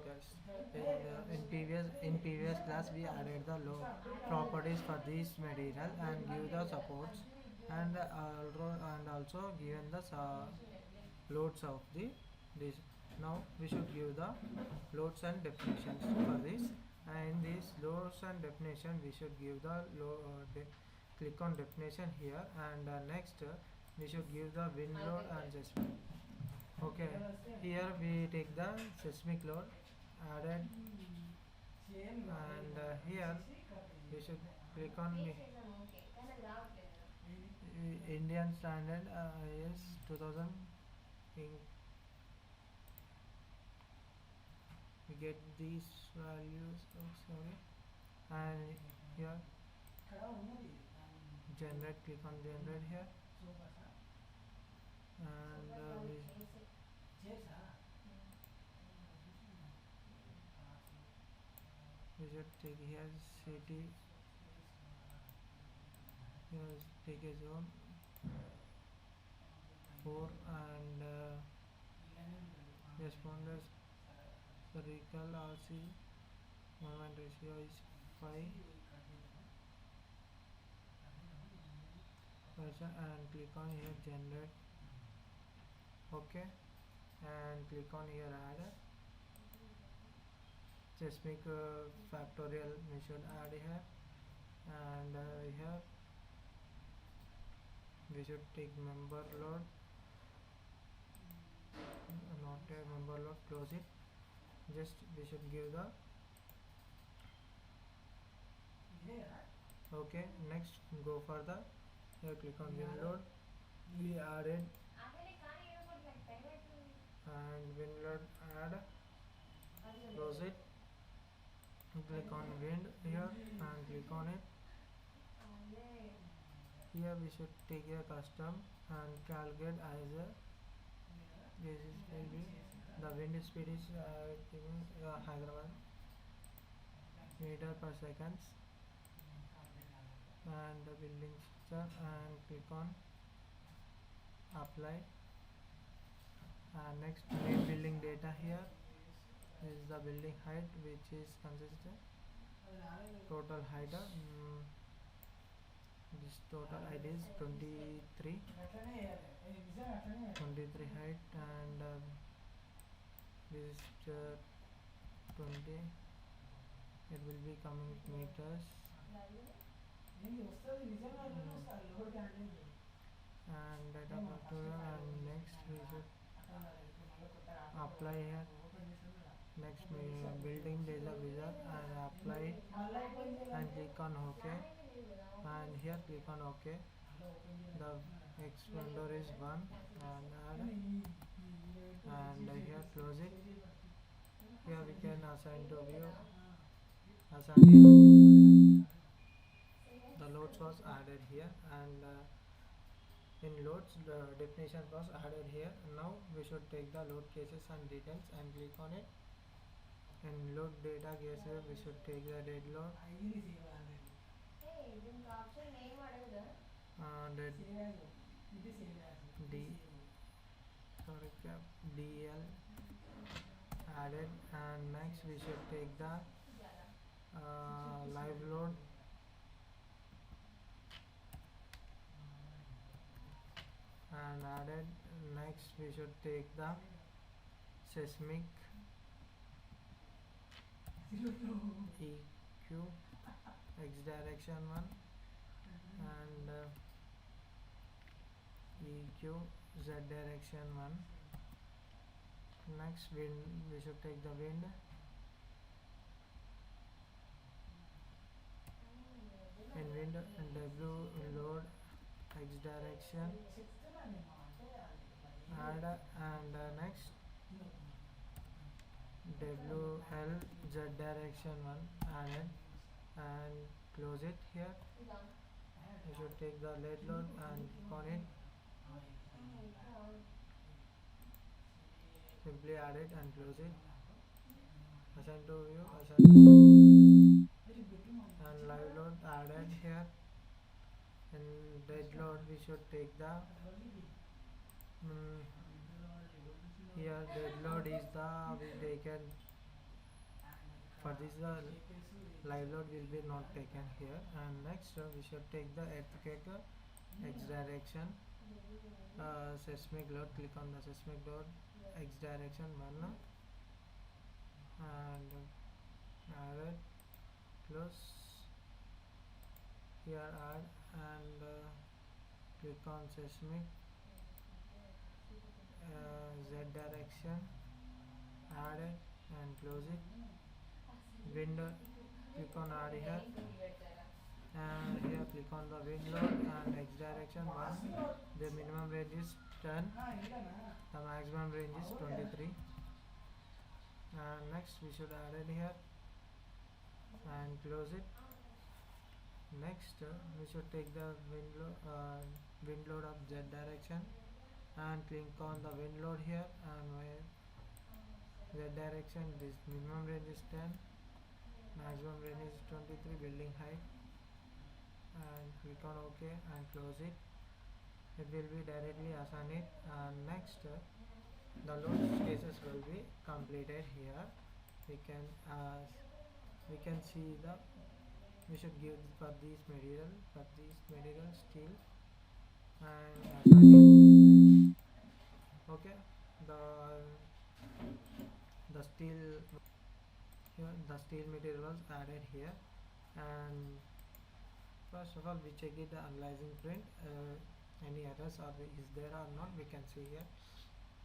meters. In previous class we added the load properties for this material and give the supports and also given the loads of the this. Now we should give the loads and definitions for this. And these loads and definition we should give the click on definition here, and next we should give the wind load and seismic. Okay, here we take the seismic load added, and here we should click on the Indian standard is 2000. We get these values. Oh, sorry. And here generate, click on generate here, and we should take here city. Here take a zone 4, and responders circle RC movement ratio is 5%, and click on here generate. Okay, and click on here add seismic factorial we should add here, and here we should take member load, not a member load, close it. Just we should give the okay. Next go for the here, click on wind load, we added, and wind load add, close it. Click on wind here and click on it. Here we should take a custom and calculate as a this is will be the wind speed is Hyderabad meter per seconds, and the building structure, and click on apply. And next main building data here is the building height, which is consistent total height. This total height is 23 height, and this is 20. It will be coming meters, and data factorial. And next we should apply here. Next building data wizard, and apply and click on OK, and here click on OK. The expander is 1, and add, and here close it. Here we can assign to view, assign it. The loads was added here, and in loads the definition was added here. Now we should take the load cases and details and click on it. In load data cases we should take the dead load, dead D sorry cap DL added, and next we should take the live load, and added. Next we should take the seismic EQ X direction 1, and EQ Z direction 1. Next wind, we should take the wind, in wind W load X direction add, and next WL Z direction 1 added, and close it. Here you should take the lead load and click on it, simply add it and close it. Assign to view, assign, and live load added here. In dead load we should take the here dead load is the we taken for this live load will be not taken here. And next we should take the earthquake x direction seismic load. Click on the seismic load x direction 1 and add it, close here, add and click on seismic z direction, add it and close it. Window, click on add here and here click on the wind load and x direction 1. The minimum range is 10, the maximum range is 23. And next we should add it here and close it. Next we should take the wind load of z direction and click on the wind load here, and z direction this minimum range is 10, maximum range is 23 building height, and click on OK and close it. It will be directly assign it. And next the load cases will be completed here. We can see the we should give for this material steel and assign it. Okay, the steel here, the steel material was added here. And first of all we check it the analyzing print, any errors or is there or not, we can see here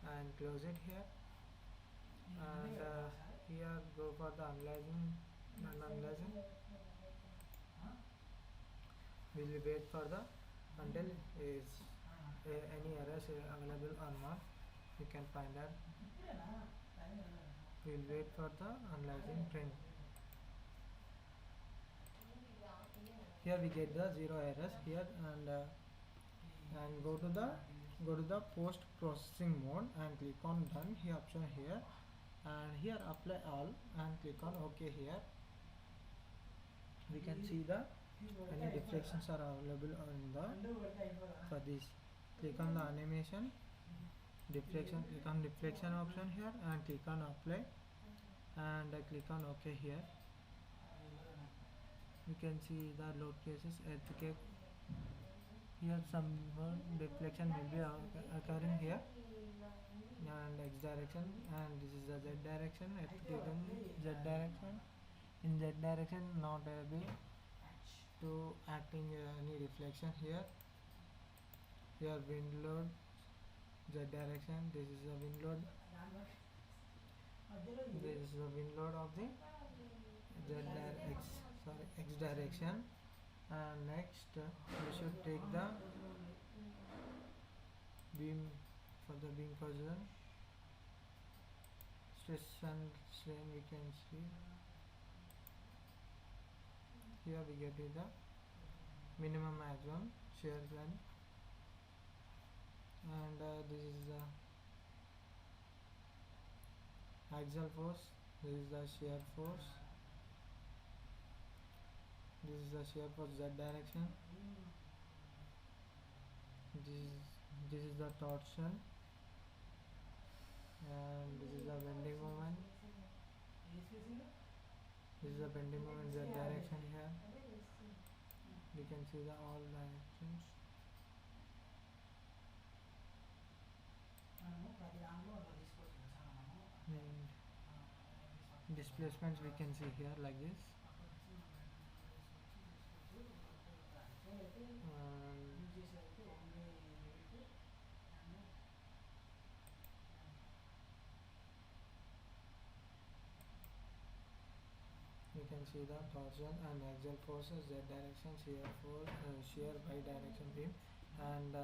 and close it here. And here go for the analyzing. We will wait for the until is any errors available or not, you can find out. We will wait for the analyzing print. Here we get the 0 errors here. And go to the post processing mode and click on done here option here, and here apply all and click on OK here. We can see the any deflections are available on the for this. Click on the animation deflection, click on deflection option here and click on apply and click on OK here. You can see the load cases earthquake. Here some deflection will be occurring here and x direction, and this is the z direction, earthquake in z direction. In z direction not able to acting any reflection here. Here wind load z direction, this is the wind load, this is the wind load of the x direction. And next we should take the beam for the beam position, stress and strain. We can see here we get the minimum maximum shear length, and this is the axial force, this is the shear force, this is the shear force z direction, this is the torsion, and this is the bending moment, this is the bending moment z direction here. We can see the all directions. And displacements we can see here like this. You can see the torsion and axial forces, z direction, shear force, shear by direction beam, and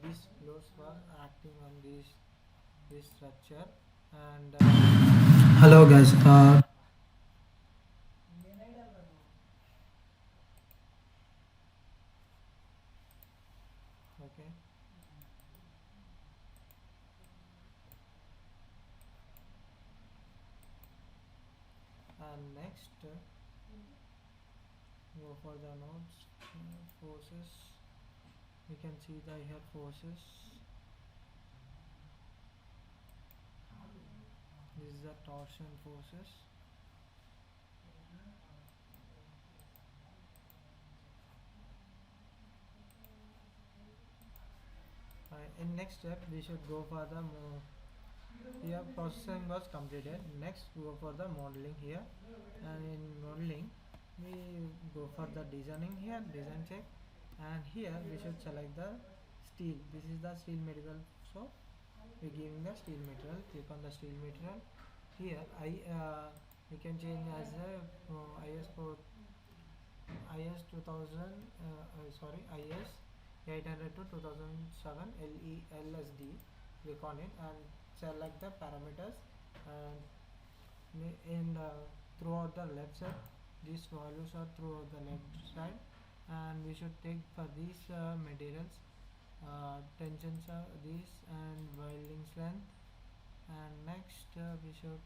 these loads were acting on this structure. And hello guys, okay. And next go for the nodes, forces. We can see the here forces. This is the torsion forces. in next step we should go for the here processing was completed. Next go for the modeling here, and in modeling we go for the designing here, design check, and here we should select the steel. This is the steel material, so we giving the steel material. Click on the steel material. Here we can change as a IS for IS 2000 sorry IS 800 to 2007 LSD. Click on it and select the parameters, and in the throughout the left side these values are throughout the left side, and we should take for these materials tensions are these and welding strength, and next we should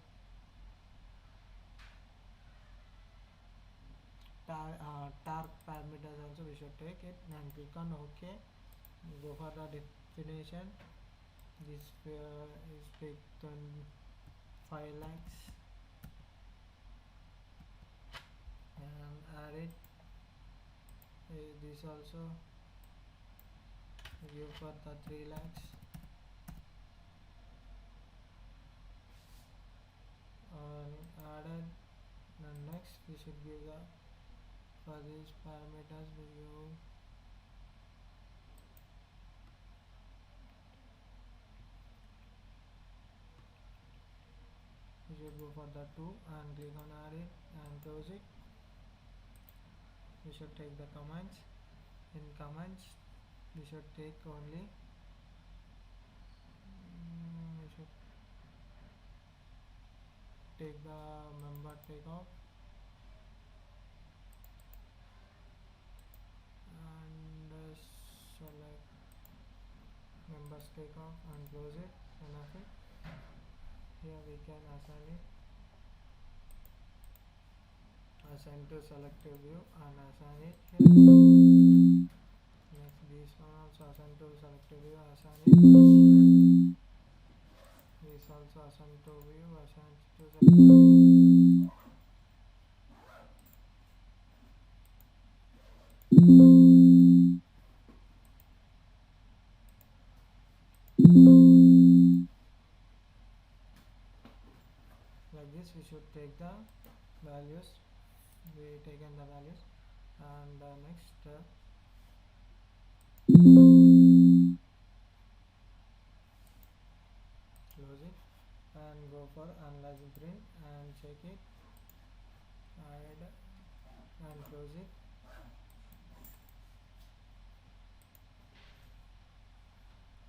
torque parameters also we should take it, and click on OK. Go for the definition. This is big 5 lakhs, and add it. This also give for the 3 lakhs, and added. And next we should give the for these parameters we give we should go for the 2 and click on add it and close it. We should take the commands. In commands we should take only we should take the member takeoff, and select members takeoff and close it. Enough it. Here we can assign it, assign to selective view and assign it here. Next this one also assign to selective view, assign it. This also assign to view, assign to selective view. Like this we should take the values, we taken the values, and next close it and go for analyze print and check it, add and close it.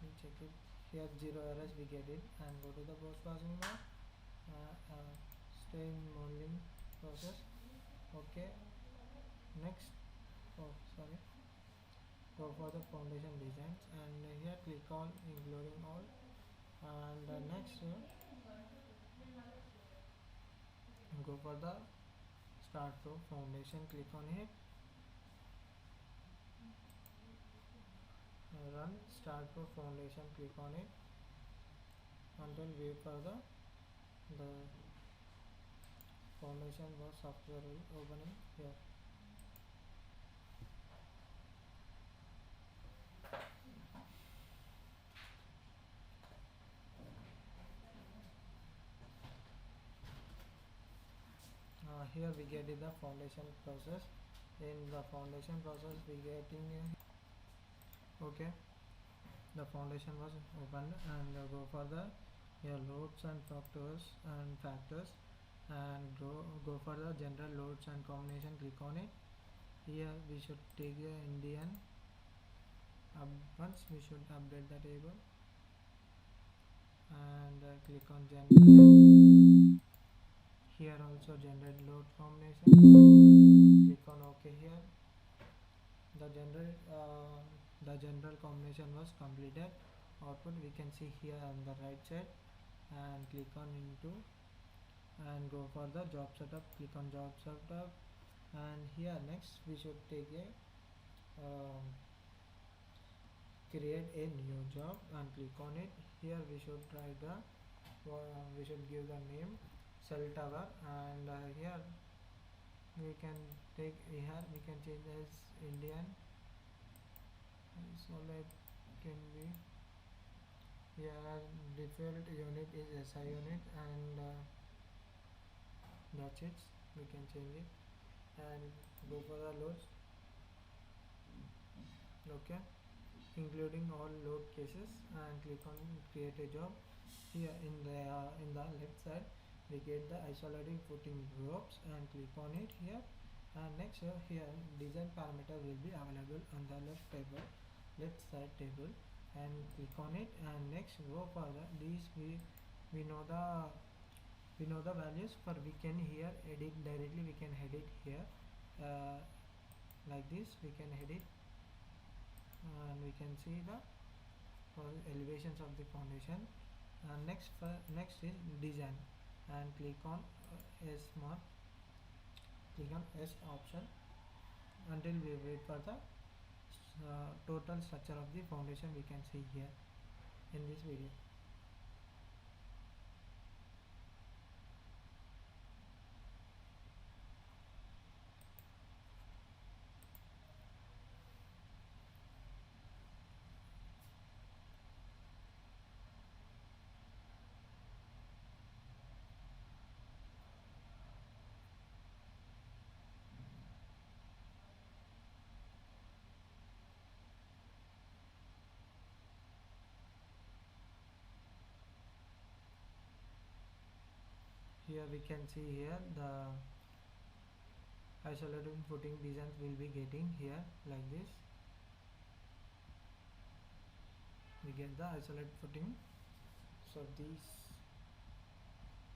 We check it here, 0 errors we get it, and go to the post processing now. Stay in modeling process. Okay, next go for the foundation designs, and here click on including all, and next go for the Staadpro foundation, click on it, run Staadpro foundation, click on it, and then wait for the foundation was software opening here. Here we get the foundation process. In the foundation process we getting okay, the foundation was opened, and go for the here loads and factors and go for the general loads and combination, click on it. Here we should take the Indian. Once we should update the table, and click on generate. Here also generate load combination, click on OK. Here the general combination was completed. Output we can see here on the right side, and click on into and go for the job setup, click on job setup, and here next we should take a create a new job and click on it. Here we should try the we should give the name cell tower, and here we can take here we can change as Indian, so that can be Here default unit is SI unit, and that's it. We can change it and go for the loads. Okay, including all load cases, and click on create a job. Here in the left side we get the isolating footing ropes, and click on it here. And next here design parameter will be available on the left side table, and click on it. And next go further, these we know the values for, we can here edit directly, we can edit here uh, like this we can edit, and we can see the elevations of the foundation. Next is design, and click on S mark, click on S option until we wait for the total structure of the foundation. We can see here in this video. Here we can see here the isolated footing designs will be getting here like this. We get the isolated footing. So this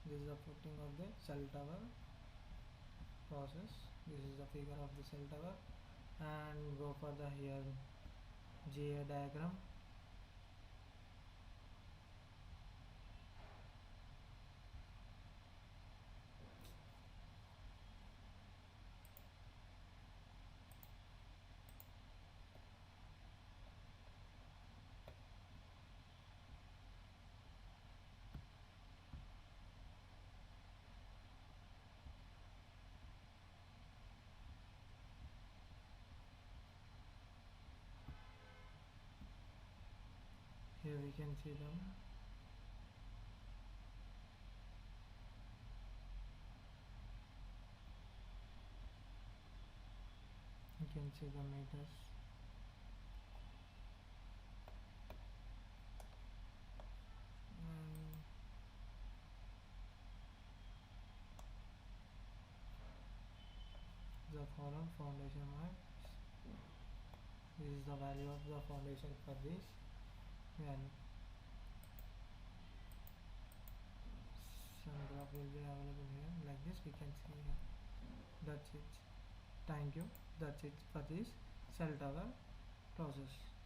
is the footing of the cell tower process. This is the figure of the cell tower, and go for the here GA diagram. Here we can see them. You can see the meters. And the column foundation mark. This is the value of the foundation for this, and some graph will be available here like this. We can see here. That's it. Thank you. That's it for this cell tower process.